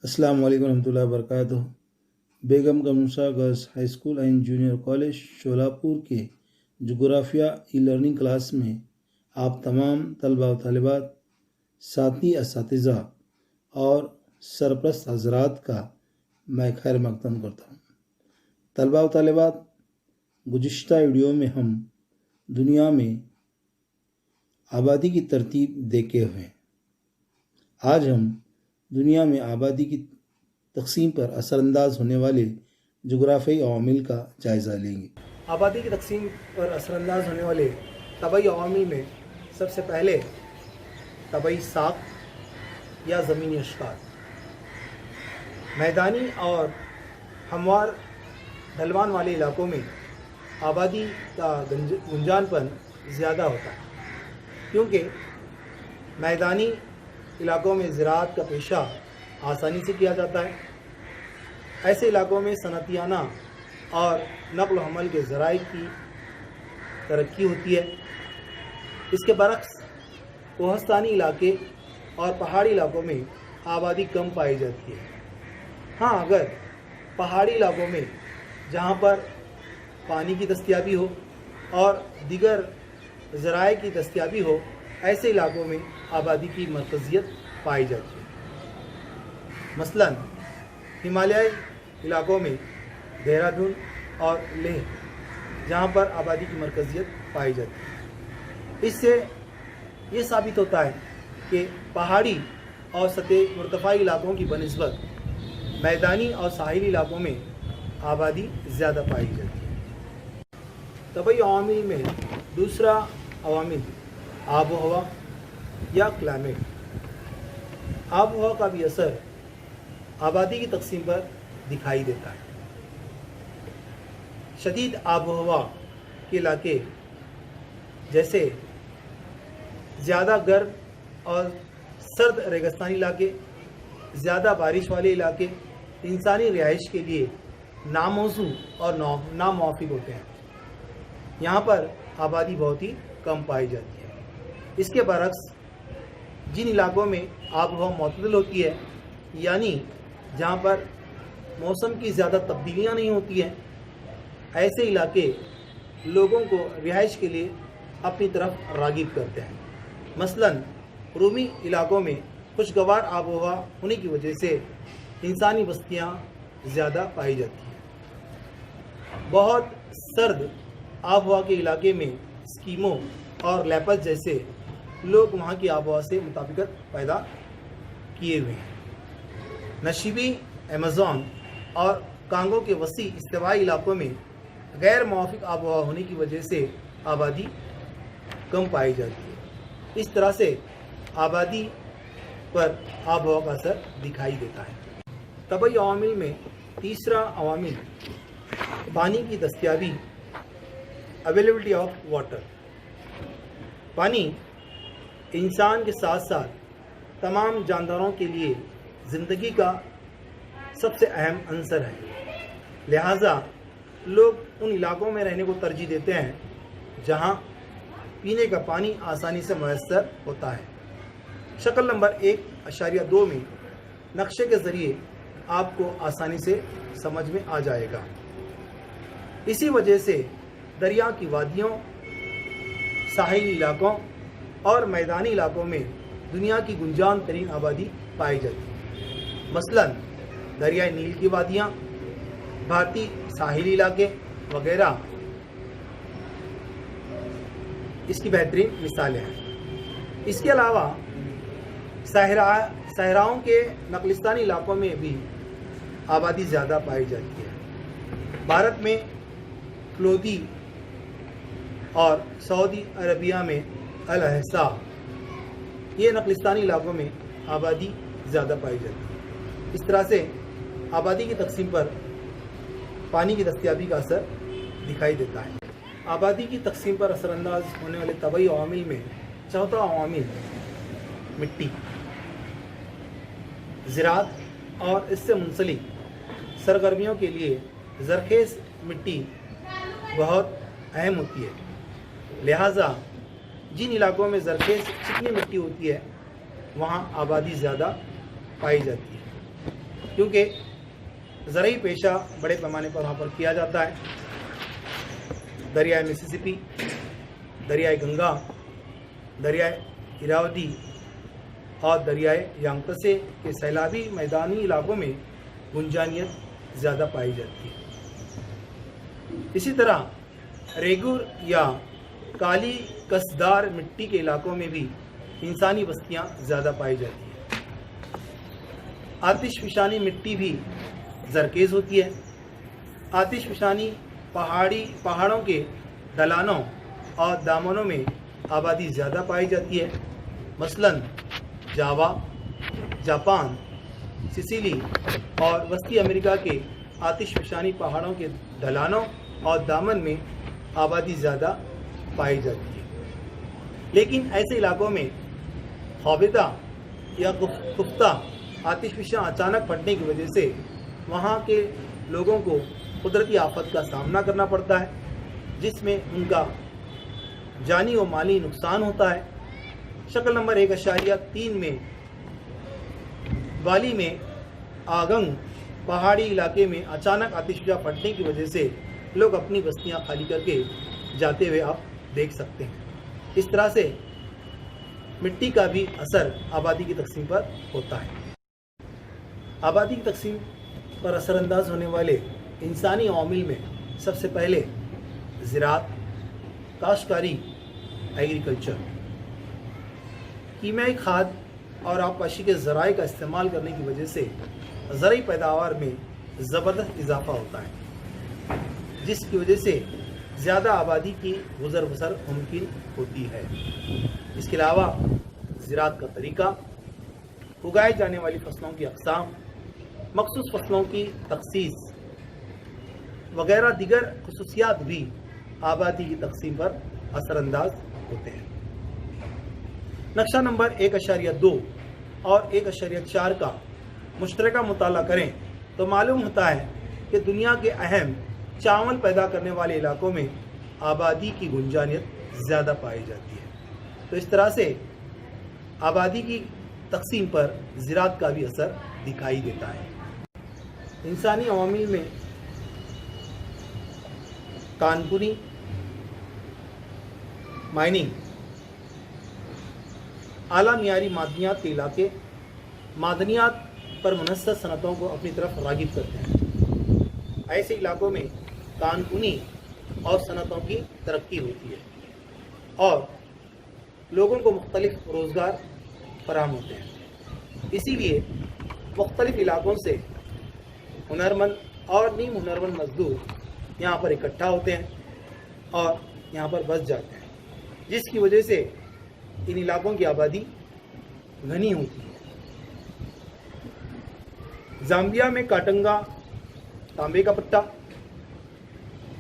السلام علیکم ورحمۃ اللہ وبرکاتہ۔ بیگم گمنسا girls high school and junior college Sholapur کے جغرافیہ ای لرننگ کلاس میں آپ تمام طلباء و طالبات، ساتھی اساتذہ اور سرپرست حضرات کا میں خیر مقدم کرتا ہوں۔ طلباء و طالبات، گزشتہ ویڈیو میں ہم دنیا میں آبادی کی ترتیب دیکھے ہوئے۔ آج ہم دنیا میں آبادی کی تقسیم پر اثر انداز ہونے والے جغرافیائی عوامل کا جائزہ لیں گے۔ آبادی کی تقسیم پر اثر انداز ہونے والے طبعی عوامل میں سب سے پہلے طبعی ساخت یا زمینی اشکال۔ میدانی اور ہموار ڈھلوان والے علاقوں میں آبادی کا گنجان پن زیادہ ہوتا ہے، کیونکہ میدانی علاقوں میں زراعت کا پیشہ آسانی سے کیا جاتا ہے۔ ایسے علاقوں میں صنعتیانہ اور نقل و حمل کے ذرائع کی ترقی ہوتی ہے۔ اس کے برعکس کوہستانی علاقے اور پہاڑی علاقوں میں آبادی کم پائی جاتی ہے۔ ہاں، اگر پہاڑی علاقوں میں جہاں پر پانی کی دستیابی ہو اور دیگر ذرائع کی دستیابی ہو، ایسے علاقوں میں آبادی کی مرکزیت پائی جاتی ہے۔ مثلاً ہمالیائی علاقوں میں دہرادون اور لیہ، جہاں پر آبادی کی مرکزیت پائی جاتی ہے۔ اس سے یہ ثابت ہوتا ہے کہ پہاڑی اور سطح مرتفعی علاقوں کی بنسبت میدانی اور ساحلی علاقوں میں آبادی زیادہ پائی جاتی ہے۔ طبعی عوامل میں دوسرا عوامل آب و ہوا یا کلائمیٹ۔ آب و ہوا کا بھی اثر آبادی کی تقسیم پر دکھائی دیتا ہے۔ شدید آب و ہوا کے علاقے جیسے زیادہ گرم اور سرد ریگستانی علاقے، زیادہ بارش والے علاقے انسانی رہائش کے لیے ناموزوں اور ناموافق ہوتے ہیں۔ یہاں پر آبادی بہت ہی کم پائی جاتی ہے۔ اس کے برعکس جن علاقوں میں آب و ہوا معتدل ہوتی ہے، یعنی جہاں پر موسم کی زیادہ تبدیلیاں نہیں ہوتی ہیں، ایسے علاقے لوگوں کو رہائش کے لیے اپنی طرف راغب کرتے ہیں۔ مثلاً رومی علاقوں میں خوشگوار آب و ہوا ہونے کی وجہ سے انسانی بستیاں زیادہ پائی جاتی ہیں۔ بہت سرد آب و ہوا کے علاقے میں اسکیمو اور لیپس جیسے لوگ وہاں کی آب و ہوا سے مطابقت پیدا کیے ہوئے ہیں۔ نشیبی ایمیزون اور کانگو کے وسیع استوائی علاقوں میں غیر موافق آب و ہوا ہونے کی وجہ سے آبادی کم پائی جاتی ہے۔ اس طرح سے آبادی پر آب و ہوا کا اثر دکھائی دیتا ہے۔ طبعی عوامل میں تیسرا عوامل پانی کی دستیابی، اویلیبلٹی آف واٹر۔ پانی انسان کے ساتھ ساتھ تمام جانداروں کے لیے زندگی کا سب سے اہم عنصر ہے، لہٰذا لوگ ان علاقوں میں رہنے کو ترجیح دیتے ہیں جہاں پینے کا پانی آسانی سے میسر ہوتا ہے۔ شکل نمبر 1.2 میں نقشے کے ذریعے آپ کو آسانی سے سمجھ میں آ جائے گا۔ اسی وجہ سے دریا کی وادیوں، ساحلی علاقوں اور میدانی علاقوں میں دنیا کی گنجان ترین آبادی پائی جاتی ہے۔ مثلاً دریائے نیل کی وادیاں، بھارتی ساحلی علاقے وغیرہ اس کی بہترین مثالیں ہیں۔ اس کے علاوہ صحراؤں کے نقلستانی علاقوں میں بھی آبادی زیادہ پائی جاتی ہے۔ بھارت میں کلودی اور سعودی عربیہ میں الاحسا، یہ نقلستانی علاقوں میں آبادی زیادہ پائی جاتی ہے۔ اس طرح سے آبادی کی تقسیم پر پانی کی دستیابی کا اثر دکھائی دیتا ہے۔ آبادی کی تقسیم پر اثر انداز ہونے والے طبعی عوامل میں چوتھا عوامل مٹی، زراعت اور اس سے منسلک سرگرمیوں کے لیے زرخیز مٹی بہت اہم ہوتی ہے۔ لہٰذا جن علاقوں میں زرخیز چکنی مٹی ہوتی ہے وہاں آبادی زیادہ پائی جاتی ہے۔ کیونکہ زرعی پیشہ بڑے پیمانے پر وہاں پر کیا جاتا ہے۔ دریائے مسیسپی، دریائے گنگا، دریائے اراوتی اور دریائے یانگتسے کے سیلابی میدانی علاقوں میں گنجانیت زیادہ پائی جاتی ہے۔ اسی طرح ریگور یا کالی کسدار مٹی کے علاقوں میں بھی انسانی بستیاں زیادہ پائی جاتی ہیں۔ آتش فشانی مٹی بھی زرخیز ہوتی ہے۔ آتش فشانی پہاڑوں کے ڈھلانوں اور دامنوں میں آبادی زیادہ پائی جاتی ہے، مثلا جاوا، جاپان، سسیلی اور وسطی امریکہ کے آتش فشانی پہاڑوں کے ڈھلانوں اور دامن میں آبادی زیادہ پائی جاتی ہے۔ لیکن ایسے علاقوں میں خوابیدہ یا خفتہ آتش فشاں اچانک پھٹنے کی وجہ سے وہاں کے لوگوں کو قدرتی آفت کا سامنا کرنا پڑتا ہے، جس میں ان کا جانی و مالی نقصان ہوتا ہے۔ شکل نمبر 1.3 میں بالی میں آگنگ پہاڑی علاقے میں اچانک آتش فشاں پھٹنے کی وجہ سے لوگ اپنی بستیاں خالی کر کے جاتے ہوئے آپ دیکھ سکتے ہیں۔ اس طرح سے مٹی کا بھی اثر آبادی کی تقسیم پر ہوتا ہے۔ آبادی کی تقسیم پر اثر انداز ہونے والے انسانی عوامل میں سب سے پہلے زراعت، کاشتکاری، ایگریکلچر، کیمیائی کھاد اور آبپاشی کے ذرائع کا استعمال کرنے کی وجہ سے زرعی پیداوار میں زبردست اضافہ ہوتا ہے، جس کی وجہ سے زیادہ آبادی کی گزر بسر ممکن ہوتی ہے۔ اس کے علاوہ زراعت کا طریقہ، اگائے جانے والی فصلوں کی اقسام، مخصوص فصلوں کی تخصیص وغیرہ دیگر خصوصیات بھی آبادی کی تقسیم پر اثر انداز ہوتے ہیں۔ نقشہ نمبر 1.2 اور 1.4 کا مشترکہ مطالعہ کریں تو معلوم ہوتا ہے کہ دنیا کے اہم چاول پیدا کرنے والے علاقوں میں آبادی کی گنجانیت زیادہ پائی جاتی ہے۔ تو اس طرح سے آبادی کی تقسیم پر زراعت کا بھی اثر دکھائی دیتا ہے۔ انسانی عوامل میں کانکنی، مائننگ، اعلیٰ معیاری معدنیات کے علاقے معدنیات پر منحصر صنعتوں کو اپنی طرف راغب کرتے ہیں۔ ایسے علاقوں میں کانکنی اور صنعتوں کی ترقی ہوتی ہے اور لوگوں کو مختلف روزگار فراہم ہوتے ہیں۔ اسی لیے مختلف علاقوں سے ہنرمند اور نیم ہنرمند مزدور یہاں پر اکٹھا ہوتے ہیں اور یہاں پر بس جاتے ہیں، جس کی وجہ سے ان علاقوں کی آبادی گھنی ہوتی ہے۔ زامبیا میں کاٹنگا تانبے کا پٹا،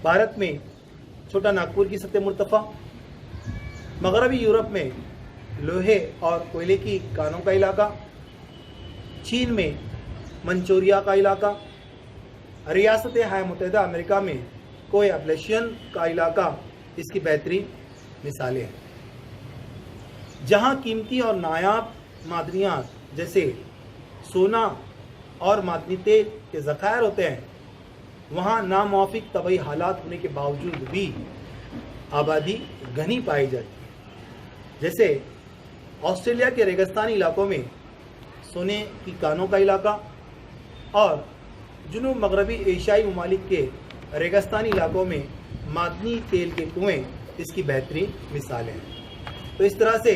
بھارت میں چھوٹا ناگپور کی سطح مرتفع، مغربی یورپ میں لوہے اور کوئلے کی کانوں کا علاقہ، چین میں منچوریا کا علاقہ، ریاست ہائے متحدہ امریکہ میں کوئی اپلیشین کا علاقہ اس کی بہترین مثالیں ہیں۔ جہاں قیمتی اور نایاب معدنیات جیسے سونا اور معدنی تیل کے ذخائر ہوتے ہیں، وہاں ناموافق طبعی حالات ہونے کے باوجود بھی آبادی گھنی پائی جاتی ہے۔ جیسے آسٹریلیا کے ریگستانی علاقوں میں سونے کی کانوں کا علاقہ اور جنوب مغربی ایشیائی ممالک کے ریگستانی علاقوں میں معدنی تیل کے کنویں اس کی بہترین مثالیں ہیں۔ تو اس طرح سے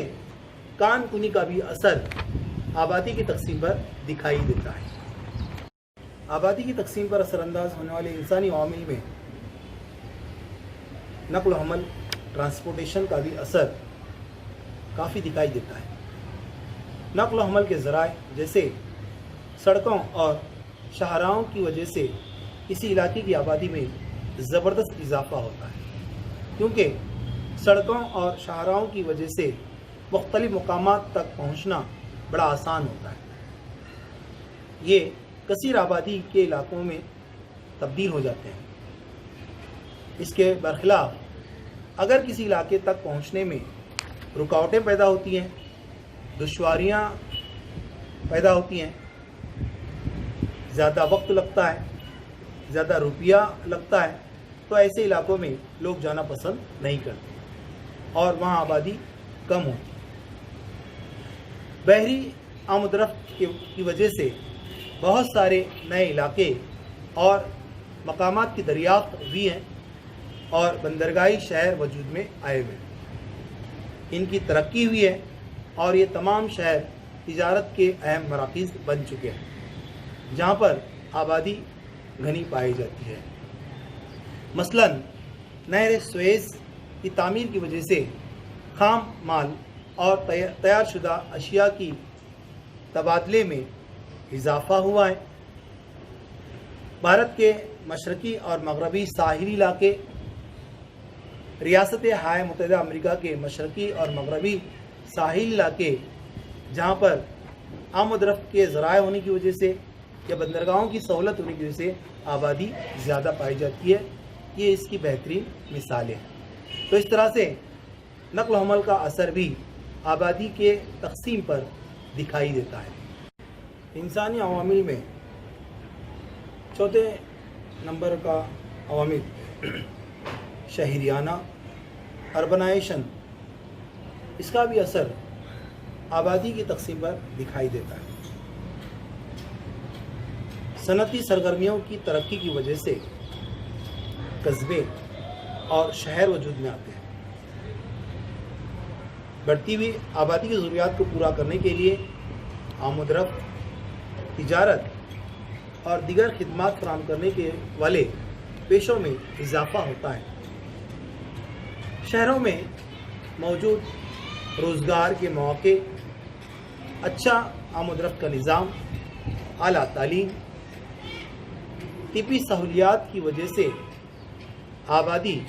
کان کنی کا بھی اثر آبادی کی تقسیم پر دکھائی دیتا ہے۔ آبادی کی تقسیم پر اثر انداز ہونے والے انسانی عوامل میں نقل و حمل، ٹرانسپورٹیشن کا بھی اثر کافی دکھائی دیتا ہے۔ نقل و حمل کے ذرائع جیسے سڑکوں اور شاہراہوں کی وجہ سے کسی علاقے کی آبادی میں زبردست اضافہ ہوتا ہے، کیونکہ سڑکوں اور شاہراہوں کی وجہ سے مختلف مقامات تک پہنچنا بڑا آسان ہوتا ہے۔ یہ کثیر آبادی کے علاقوں میں تبدیل ہو جاتے ہیں۔ اس کے برخلاف اگر کسی علاقے تک پہنچنے میں رکاوٹیں پیدا ہوتی ہیں، دشواریاں پیدا ہوتی ہیں، زیادہ وقت لگتا ہے، زیادہ روپیہ لگتا ہے، تو ایسے علاقوں میں لوگ جانا پسند نہیں کرتے اور وہاں آبادی کم ہوتی ہے۔ بحری آمد و رفت کی وجہ سے بہت سارے نئے علاقے اور مقامات کی دریافت ہوئی ہیں اور بندرگاہی شہر وجود میں آئے ہوئے ہیں، ان کی ترقی ہوئی ہے اور یہ تمام شہر تجارت کے اہم مراکز بن چکے ہیں جہاں پر آبادی گھنی پائی جاتی ہے۔ مثلاً نہر سویز کی تعمیر کی وجہ سے خام مال اور تیار شدہ اشیاء کی تبادلے میں اضافہ ہوا ہے۔ بھارت کے مشرقی اور مغربی ساحلی علاقے، ریاست ہائے متحدہ امریکہ کے مشرقی اور مغربی ساحلی علاقے جہاں پر آمد و رفت کے ذرائع ہونے کی وجہ سے یا بندرگاہوں کی سہولت ہونے کی وجہ سے آبادی زیادہ پائی جاتی ہے، یہ اس کی بہترین مثالیں ہیں۔ تو اس طرح سے نقل و حمل کا اثر بھی آبادی کے تقسیم پر دکھائی دیتا ہے۔ انسانی عوامل میں چوتھے نمبر کا عوامل شہریانہ اربنائزیشن، اس کا بھی اثر آبادی کی تقسیم پر دکھائی دیتا ہے۔ صنعتی سرگرمیوں کی ترقی کی وجہ سے قصبے اور شہر وجود میں آتے ہیں۔ بڑھتی ہوئی آبادی کی ضروریات کو پورا کرنے کے لیے آمد و رفت، تجارت اور دیگر خدمات فراہم کرنے کے والے پیشوں میں اضافہ ہوتا ہے۔ شہروں میں موجود روزگار کے مواقع، اچھا آمد و رفت کا نظام، اعلیٰ تعلیم، طبی سہولیات کی وجہ سے آبادی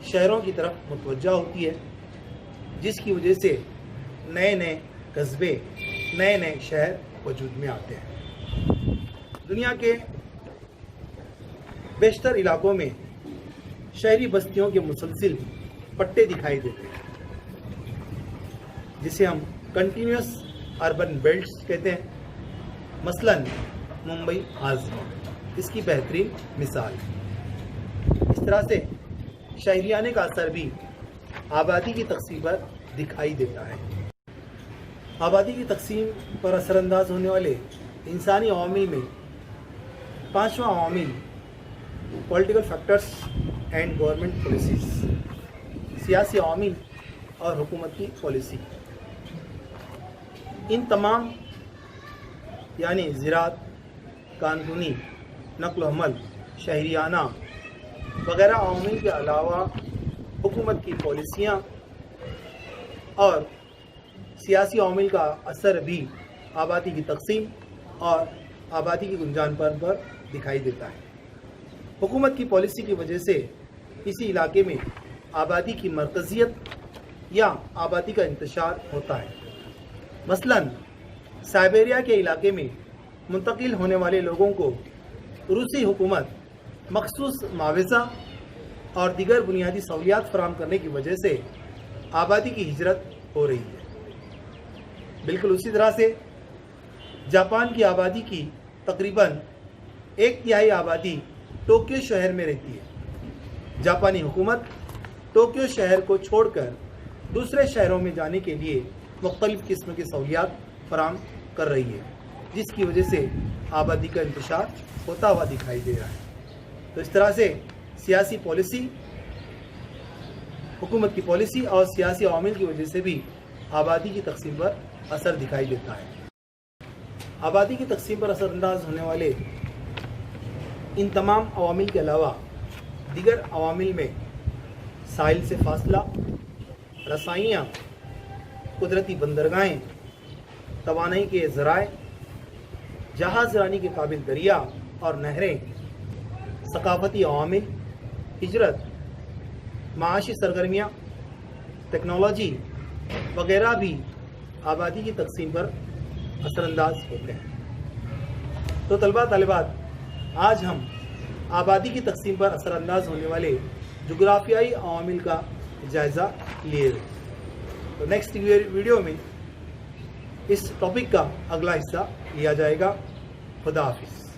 شہروں کی طرف متوجہ ہوتی ہے، جس کی وجہ سے نئے نئے قصبے، نئے نئے شہر وجود میں آتے ہیں۔ دنیا کے بیشتر علاقوں میں شہری بستیوں کے مسلسل پٹے دکھائی دیتے ہیں، جسے ہم کنٹینیوس اربن بیلٹس کہتے ہیں۔ مثلاً ممبئی حاضر اس کی بہترین مثال ہے۔ اس طرح سے شہریانے کا اثر بھی آبادی کی تقسیم پر دکھائی دیتا ہے۔ آبادی کی تقسیم پر اثر انداز ہونے والے انسانی عوامل میں پانچواں عوامل political factors and government policies, سیاسی عوامل اور حکومت کی پالیسی۔ ان تمام یعنی زراعت، قانونی، نقل و حمل، شہریانہ وغیرہ عوامل کے علاوہ حکومت کی پالیسیاں اور سیاسی عوامل کا اثر بھی آبادی کی تقسیم اور آبادی کی گنجان پر دکھائی دیتا ہے۔ حکومت کی پالیسی کی وجہ سے کسی علاقے میں آبادی کی مرکزیت یا آبادی کا انتشار ہوتا ہے۔ مثلاً سائبیریا کے علاقے میں منتقل ہونے والے لوگوں کو روسی حکومت مخصوص معاوضہ اور دیگر بنیادی سہولیات فراہم کرنے کی وجہ سے آبادی کی ہجرت ہو رہی ہے۔ بالکل اسی طرح سے جاپان کی آبادی کی تقریباً 1/3 آبادی ٹوکیو شہر میں رہتی ہے۔ جاپانی حکومت ٹوکیو شہر کو چھوڑ کر دوسرے شہروں میں جانے کے لیے مختلف قسم کی سہولیات فراہم کر رہی ہے، جس کی وجہ سے آبادی کا انتشار ہوتا ہوا دکھائی دے رہا ہے۔ تو اس طرح سے سیاسی پالیسی، حکومت کی پالیسی اور سیاسی عوامل کی وجہ سے بھی آبادی کی تقسیم پر اثر دکھائی دیتا ہے۔ آبادی کی تقسیم پر اثر انداز ہونے والے ان تمام عوامل کے علاوہ دیگر عوامل میں ساحل سے فاصلہ، رسائیاں، قدرتی بندرگاہیں، توانائی کے ذرائع، جہاز رانی کے قابل دریا اور نہریں، ثقافتی عوامل، ہجرت، معاشی سرگرمیاں، ٹیکنالوجی وغیرہ بھی آبادی کی تقسیم پر اثر انداز ہوتے ہیں۔ تو طلباء طالبات، آج ہم آبادی کی تقسیم پر اثر انداز ہونے والے جغرافیائی عوامل کا جائزہ لیے ہوئے۔ تو نیکسٹ ویڈیو میں اس ٹاپک کا اگلا حصہ لیا جائے گا۔ خدا حافظ۔